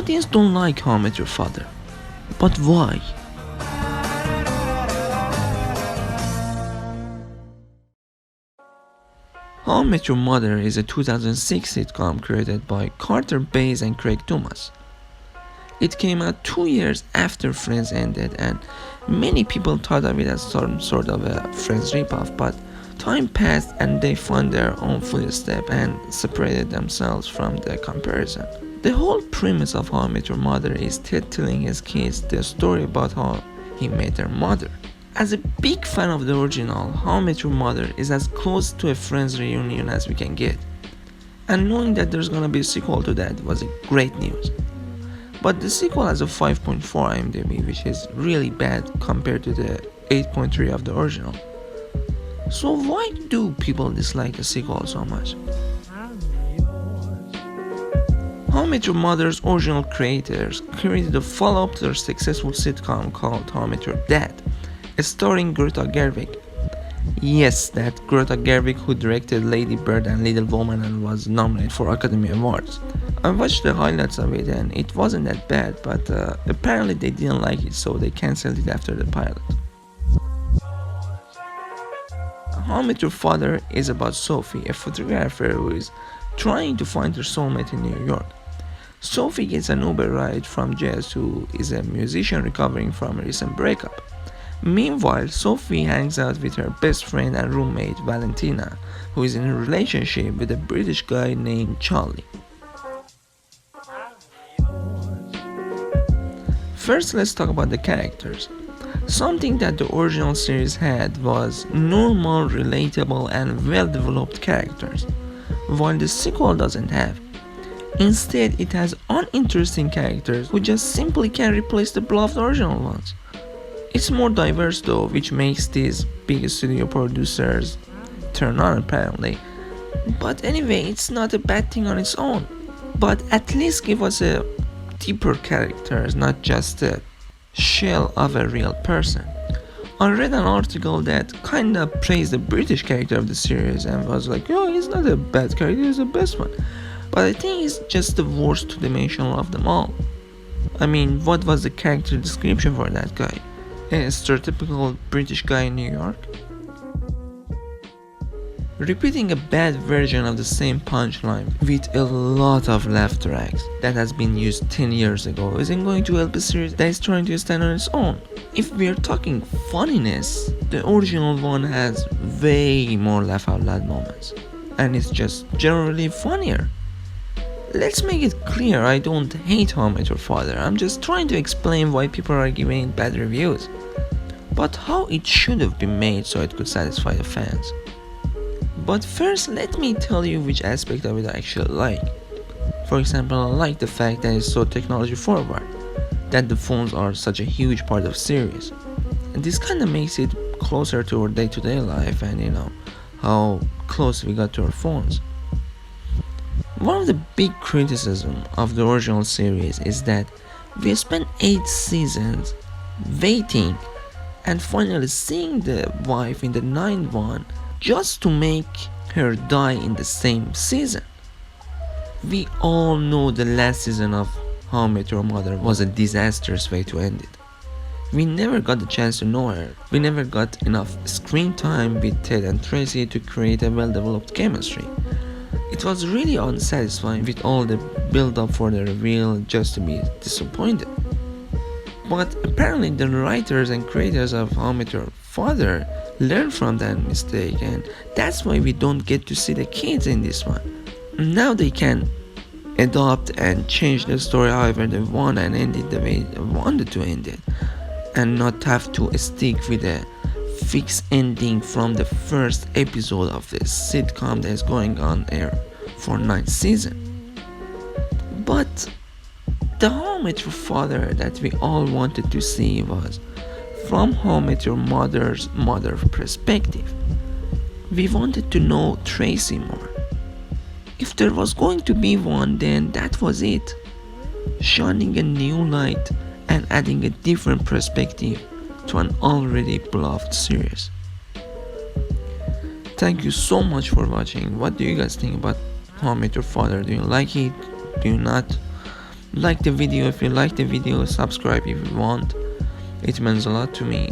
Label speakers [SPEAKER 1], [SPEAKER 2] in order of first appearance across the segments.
[SPEAKER 1] audience don't like How I Met Your Father. But why? How I Met Your Mother is a 2006 sitcom created by Carter Bays and Craig Thomas. It came out 2 years after Friends ended, and many people thought of it as some sort of a Friends ripoff, but time passed and they found their own footstep and separated themselves from the comparison. The whole premise of How I Met Your Mother is Ted telling his kids the story about how he met their mother. As a big fan of the original, How I Met Your Mother is as close to a Friends reunion as we can get. And knowing that there's gonna be a sequel to that was great news. But the sequel has a 5.4 IMDb, which is really bad compared to the 8.3 of the original. So why do people dislike the sequel so much? How I Met Your Mother's original creators created a follow-up to their successful sitcom called How I Met Your Dad, starring Greta Gerwig. Yes, that Greta Gerwig who directed Lady Bird and Little Woman and was nominated for Academy Awards. I watched the highlights of it and it wasn't that bad, but apparently they didn't like it, so they cancelled it after the pilot. How I Met Your Father is about Sophie, a photographer who is trying to find her soulmate in New York. Sophie gets an Uber ride from Jess, who is a musician recovering from a recent breakup. Meanwhile, Sophie hangs out with her best friend and roommate Valentina, who is in a relationship with a British guy named Charlie. First, let's talk about the characters. Something that the original series had was normal, relatable, and well-developed characters, while the sequel doesn't have. Instead, it has uninteresting characters who just simply can't replace the beloved original ones. It's more diverse though, which makes these big studio producers turn on apparently. But anyway, it's not a bad thing on its own. But at least give us a deeper characters, not just a shell of a real person. I read an article that kinda praised the British character of the series and was like, oh, he's not a bad character, he's the best one. But I think he's just the worst two-dimensional of them all. I mean, what was the character description for that guy? A stereotypical British guy in New York? Repeating a bad version of the same punchline with a lot of laugh tracks that has been used 10 years ago isn't going to help a series that is trying to stand on its own. If we're talking funniness, the original one has way more laugh out loud moments, and it's just generally funnier. Let's make it clear, I don't hate How I Met Your Father, I'm just trying to explain why people are giving it bad reviews. But how it should have been made so it could satisfy the fans. But first, let me tell you which aspect of it I actually like. For example, I like the fact that it's so technology forward, that the phones are such a huge part of the series. And this kinda makes it closer to our day-to-day life and how close we got to our phones. One of the big criticisms of the original series is that we spent 8 seasons waiting and finally seeing the wife in the 9th one just to make her die in the same season. We all know the last season of How I Met Your Mother was a disastrous way to end it. We never got the chance to know her. We never got enough screen time with Ted and Tracy to create a well-developed chemistry. It was really unsatisfying with all the build-up for the reveal just to be disappointed. But apparently the writers and creators of How I Met Your Father learned from that mistake, and that's why we don't get to see the kids in this one. Now they can adopt and change the story however they want and end it the way they wanted to end it, and not have to stick with a fixed ending from the first episode of this sitcom that is going on air for 9th season. But the How I Met Your Father that we all wanted to see was from How I Met Your Mother's mother perspective. We wanted to know Tracy more. If there was going to be one, then that was it. Shining a new light and adding a different perspective to an already beloved series. Thank you so much for watching. What do you guys think about How I Met Your Father? Do you like it? Do you not? Like the video if you like the video, subscribe if you want. It means a lot to me.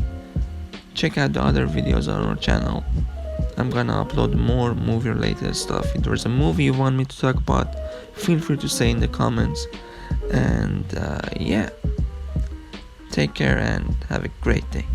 [SPEAKER 1] Check out the other videos on our channel. I'm gonna upload more movie related stuff. If there's a movie you want me to talk about, feel free to say in the comments. And yeah, take care and have a great day.